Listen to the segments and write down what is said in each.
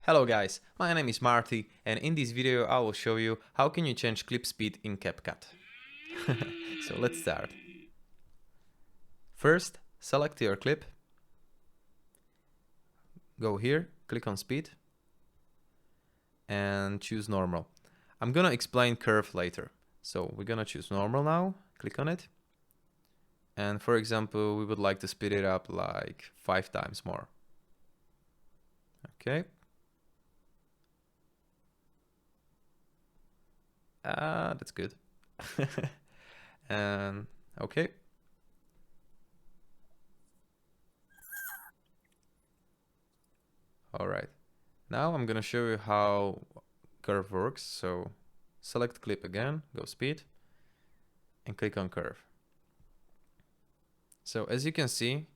Hello guys, my name is Marty and in this video I will show you how can you change clip speed in CapCut. So let's start. First, select your clip, go here, click on speed and choose normal. I'm gonna explain curve later. So we're gonna choose normal now, click on it. And for example, we would like to speed it up like 5 times more. Okay. That's good. And okay. All right. Now I'm gonna show you how curve works. So select clip again, go speed, and click on curve. So as you can see,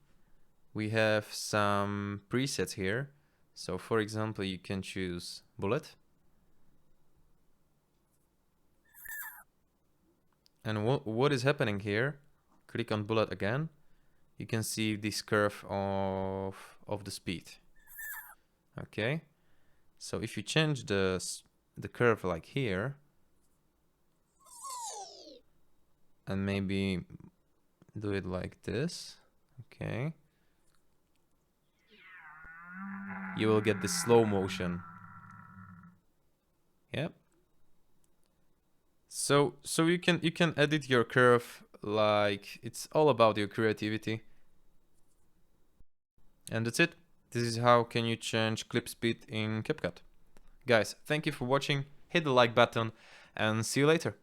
we have some presets here. So for example, you can choose bullet. And what is happening here, click on bullet again, you can see this curve of the speed. Okay, so if you change the curve like here, and maybe do it like this, okay, you will get the slow motion. Yep. So you can edit your curve, like it's all about your creativity. And that's it. This is how can you change clip speed in CapCut. Guys, thank you for watching, hit the like button and see you later.